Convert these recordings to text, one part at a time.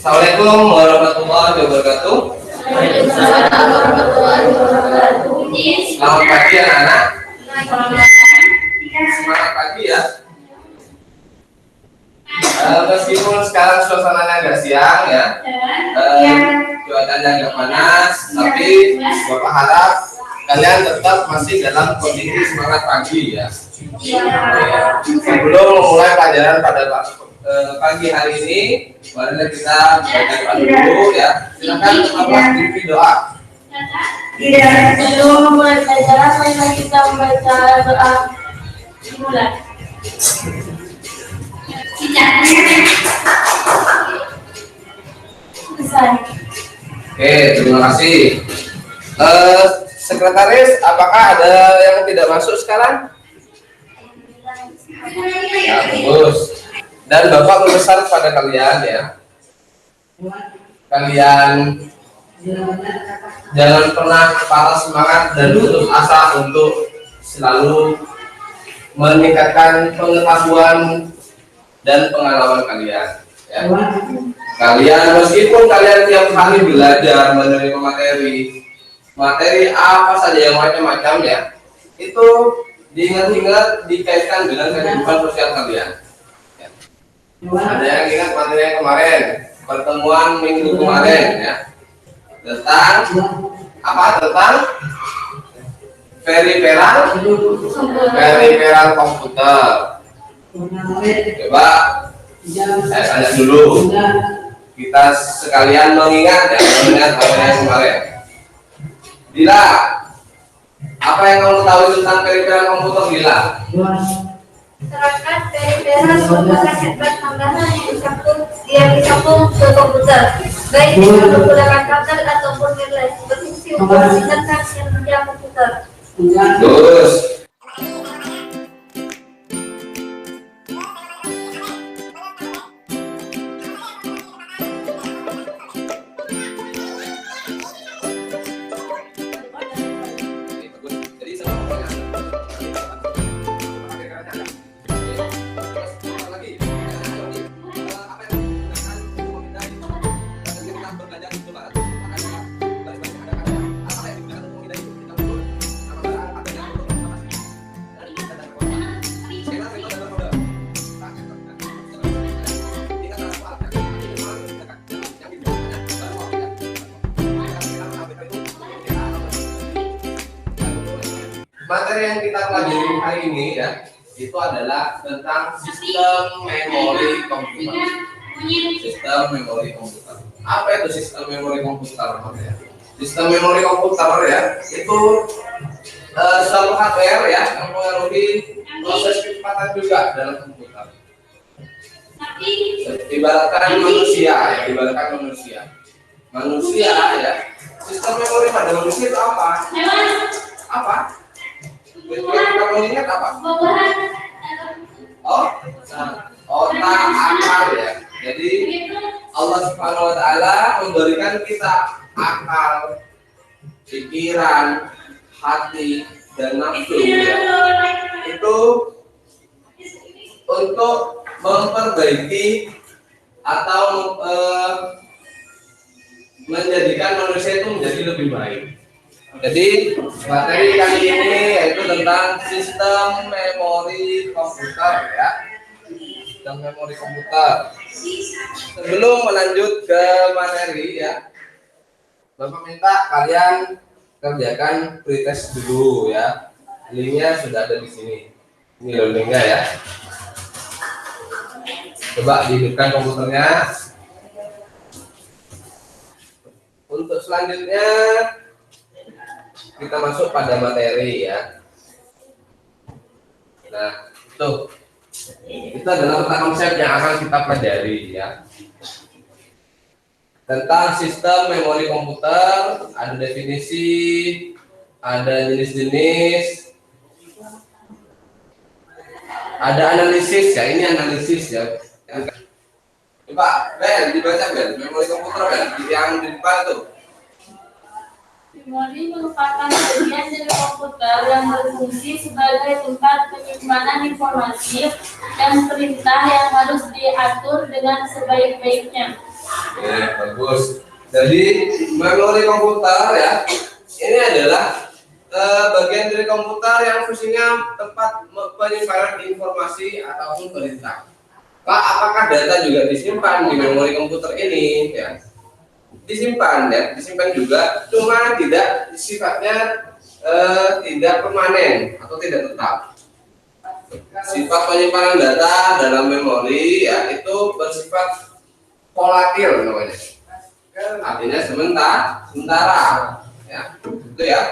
Assalamualaikum warahmatullahi wabarakatuh. Selamat pagi anak-anak. Semangat pagi ya. Meskipun sekarang suasananya agak siang ya, cuacanya agak panas, tapi Bapak harap kalian tetap masih dalam kondisi semangat pagi ya. Sebelum memulai pelajaran pada pagi hari ini, marilah kita berdoa dulu ya. Silakan Allah pimpin doa. Sebelum memulai pelajaran, marilah kita membaca doa dimulai. Oke, terima kasih. Sekretaris, apakah ada yang tidak masuk sekarang? Ya, bagus. Dan Bapak berpesan kepada kalian ya, kalian jangan pernah patah semangat dan putus asa untuk selalu meningkatkan pengetahuan dan pengalaman kalian ya. Kalian meskipun kalian tiap hari belajar menerima materi apa saja yang macam-macam ya, itu diingat-ingat dikaitkan dengan kehidupan sosial kalian ya. Ada yang ingat materi yang kemarin, pertemuan minggu kemarin ya, tentang apa? Tentang periferal komputer. Coba saya tanya dulu, kita sekalian mengingat apa yang kemarin. Dila, apa yang kamu tahu tentang periferal komputer, Dila? Terangkat periferal merupakan hebat tambahan yang disambung ke komputer, baik dengan menggunakan kabel ataupun wireless, berfungsi untuk meningkatkan kinerja komputer. Terus. Materi yang kita pelajari hari ini ya, itu adalah tentang sistem memori komputer. Sistem memori komputer. Apa itu sistem memori komputer? Sistem memori komputer ya, itu suatu hardware ya yang mengaruhi proses kecepatan juga dalam komputer. Ibaratkan manusia. Manusia ya. Sistem memori pada manusia itu apa? Apa? Kamu ingat apa? Oh, otak, akal ya. Jadi Allah Subhanahu Wa Taala memberikan kita akal, pikiran, hati, dan nafsu ya. Itu untuk memperbaiki atau menjadikan manusia itu menjadi lebih baik. Jadi materi kali ini yaitu tentang sistem memori komputer ya. Sistem memori komputer. Sebelum melanjut ke materi ya, Bapak minta kalian kerjakan pretest dulu ya. Linknya sudah ada di sini. Ini loh linknya ya. Coba dihidupkan komputernya. Untuk selanjutnya kita masuk pada materi ya. Nah, itu adalah tentang konsep yang akan kita pelajari ya. Tentang sistem memori komputer, ada definisi, ada jenis-jenis, ada analisis ya. Ini analisis ya. Coba Ben, dibaca Ben, memori komputer Ben, yang di depan tuh. Memori merupakan bagian dari komputer yang berfungsi sebagai tempat penyimpanan informasi dan perintah yang harus diatur dengan sebaik-baiknya. Bagus. Jadi memori komputer ya, ini adalah bagian dari komputer yang fungsinya tempat penyimpanan informasi ataupun perintah. Pak, apakah data juga disimpan di memori komputer ini? Ya, disimpan ya, disimpan juga, cuma tidak sifatnya tidak permanen atau tidak tetap. Sifat penyimpanan data dalam memori ya itu bersifat volatil namanya. Artinya sementara ya. Itu ya.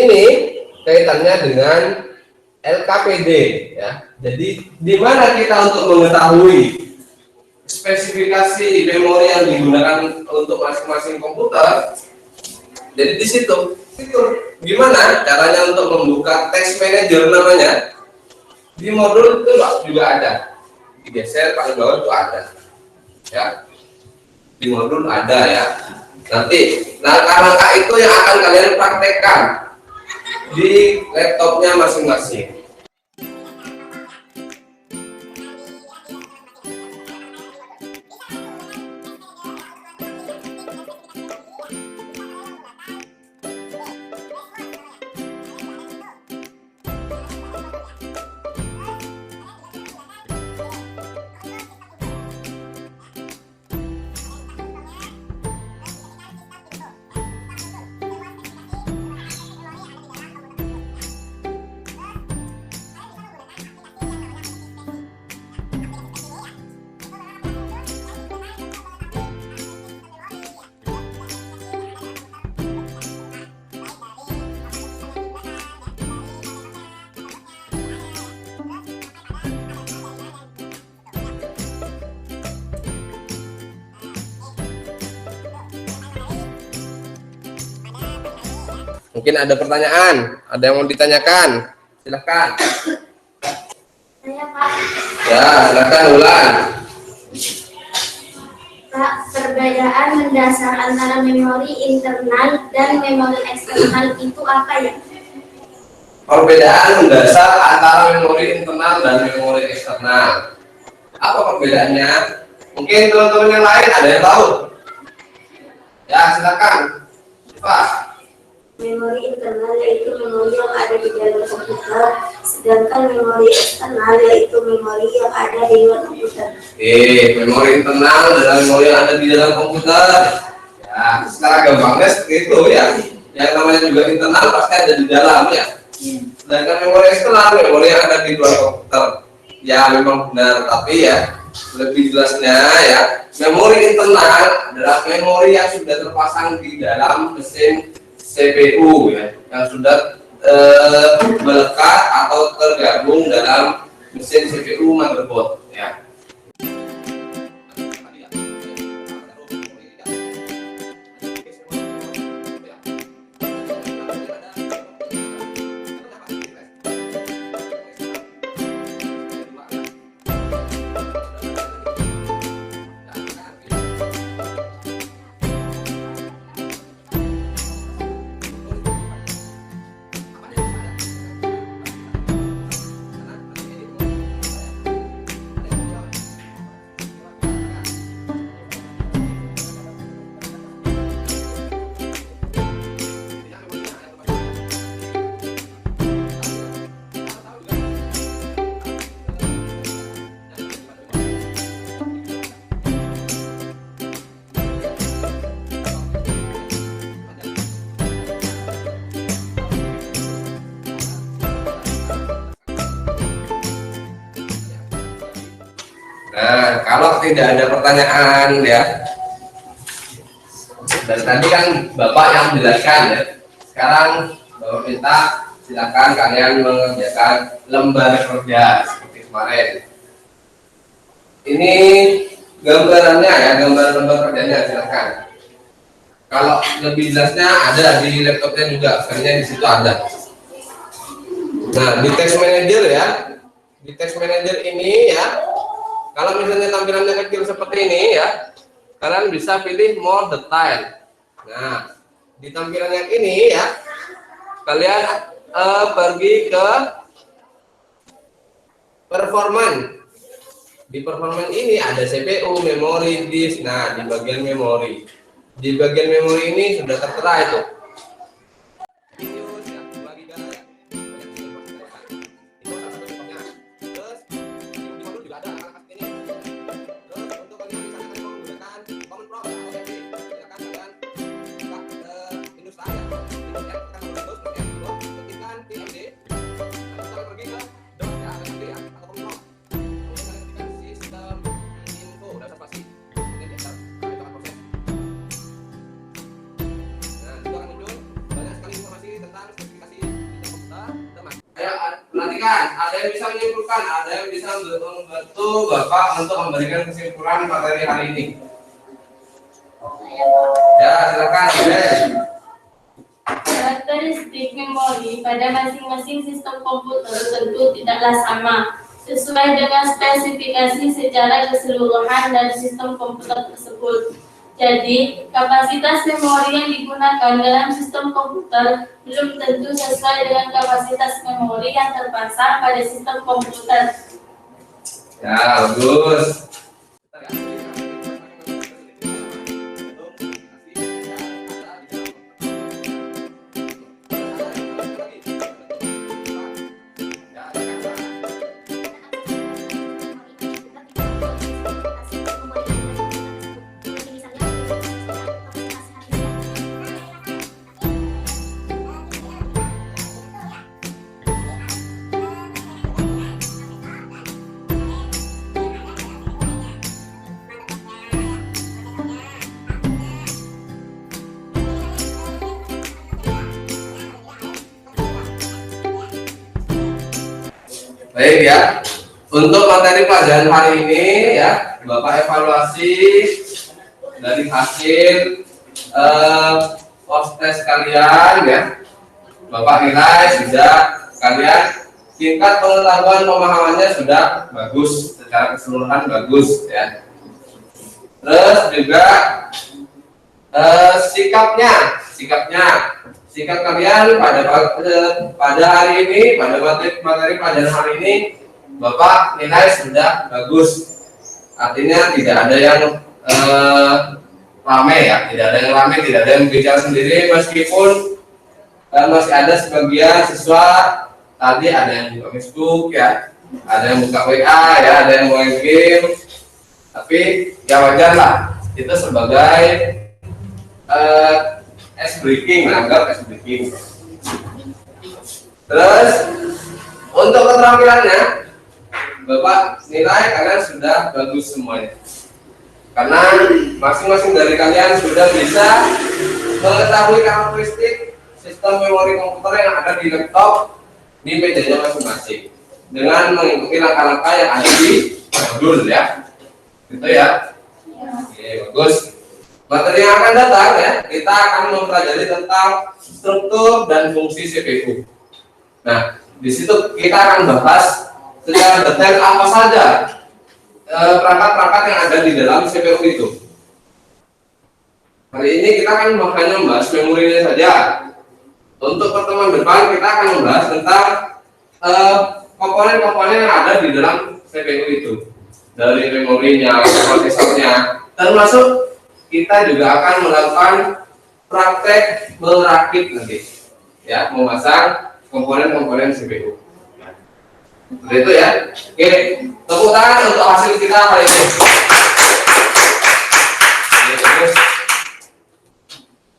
Ini kaitannya dengan LKPD ya. Jadi di mana kita untuk mengetahui spesifikasi memori yang digunakan untuk masing-masing komputer? Jadi di situ gimana caranya untuk membuka test manager namanya? Di modul itu juga ada. Digeser paling bawah itu ada. Ya. Di modul ada ya. Nanti langkah-langkah itu yang akan kalian praktekkan di laptopnya masing-masing. Mungkin ada pertanyaan, ada yang mau ditanyakan, silahkan. Saya Pak. Ya, silahkan Ulan. Pak, perbedaan mendasar antara memori internal dan memori eksternal itu apa ya? Perbedaan mendasar antara memori internal dan memori eksternal. Apa perbedaannya? Mungkin teman-teman yang lain ada yang tahu. Ya, silakan. Pak. Memori internal yaitu memori yang ada di dalam komputer, sedangkan memori eksternal yaitu memori yang ada di luar komputer. Memori internal adalah memori yang ada di dalam komputer. Ya, secara gampangnya seperti itu ya. Yang namanya juga internal pasti ada di dalam ya. Sedangkan memori eksternal memori yang ada di luar komputer. Ya memang benar, tapi ya lebih jelasnya ya, memori internal adalah memori yang sudah terpasang di dalam mesin CPU ya, yang sudah melekat atau tergabung dalam mesin CPU motherboard ya. Apa tidak ada pertanyaan ya? Dari tadi kan Bapak yang menjelaskan ya. Sekarang Bapak minta silakan kalian mengerjakan lembar kerja seperti kemarin. Ini gambarannya ya, gambar lembar kerjanya silakan. Kalau lebih jelasnya ada di laptopnya juga, sebenarnya di situ ada. Nah, di text manager ya, di text manager ini ya, kalau misalnya tampilannya kecil seperti ini ya, kalian bisa pilih more detail. Nah, di tampilan yang ini ya, kalian pergi ke performance. Di performance ini ada CPU, memori, disk. Nah, di bagian memori. Di bagian memori ini sudah tertera itu. Ada yang bisa menyimpulkan, ada yang bisa membantu Bapak untuk memberikan kesimpulan materi hari ini. Ya, silakan. Karakteristik memori pada masing-masing sistem komputer tentu tidaklah sama sesuai dengan spesifikasi secara keseluruhan dari sistem komputer tersebut. Jadi, kapasitas memori yang digunakan dalam sistem komputer belum tentu sesuai dengan kapasitas memori yang terpasang pada sistem komputer. Ya, bagus. Baik ya, untuk materi pelajaran hari ini ya, Bapak evaluasi dari hasil post test kalian ya. Bapak nilai sudah kalian tingkat pengetahuan pemahamannya sudah bagus, secara keseluruhan bagus ya. Terus juga sikap kalian pada hari ini, pada materi pelajaran hari ini, Bapak nilai sudah bagus. Artinya tidak ada yang rame ya, tidak ada yang rame, tidak ada yang bicara sendiri, meskipun masih ada sebagian siswa tadi ada yang buka Facebook ya, ada yang buka WA ya, ada yang main game. Tapi ya wajar lah, itu sebagai ice breaking, menganggap ice breaking. Terus untuk keterampilannya, Bapak nilai kalian sudah bagus semuanya. Karena masing-masing dari kalian sudah bisa mengetahui karakteristik sistem memori komputer yang ada di laptop di mejanya masing-masing dengan mengikuti langkah-langkah yang ada di modul ya. Gitu ya. Oke, bagus. Materi yang akan datang ya, kita akan mempelajari tentang struktur dan fungsi CPU. Nah, di situ kita akan bahas secara detail apa saja perangkat-perangkat yang ada di dalam CPU itu. Hari ini kita akan hanya membahas memorinya saja. Untuk pertemuan depan kita akan membahas tentang komponen-komponen yang ada di dalam CPU itu, dari memorinya, prosesornya, termasuk kita juga akan melakukan praktek merakit nanti, ya, memasang komponen-komponen CPU. Seperti itu ya. Oke, tepuk tangan untuk hasil kita hari ini.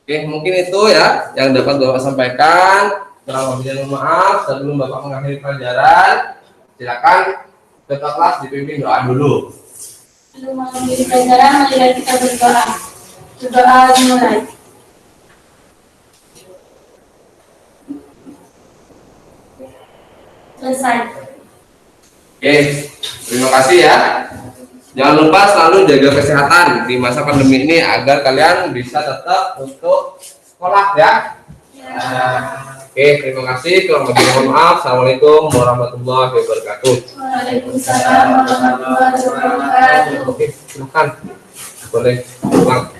Oke, mungkin itu ya yang dapat Bapak sampaikan. Kurang lebihnya mohon maaf. Sebelum Bapak mengakhiri pelajaran, silakan ketua kelas dipimpin doa dulu. Sebelum mengakhiri pelajaran, marilah kita berdoa. Berdoa dimulai. Selesai. Oke, terima kasih ya. Jangan lupa selalu jaga kesehatan di masa pandemi ini agar kalian bisa tetap untuk sekolah ya. Oke, terima kasih. Kurang lebih mohon maaf. Assalamualaikum warahmatullahi wabarakatuh. Waalaikumsalam warahmatullahi wabarakatuh. Oke, silakan. Boleh pulang.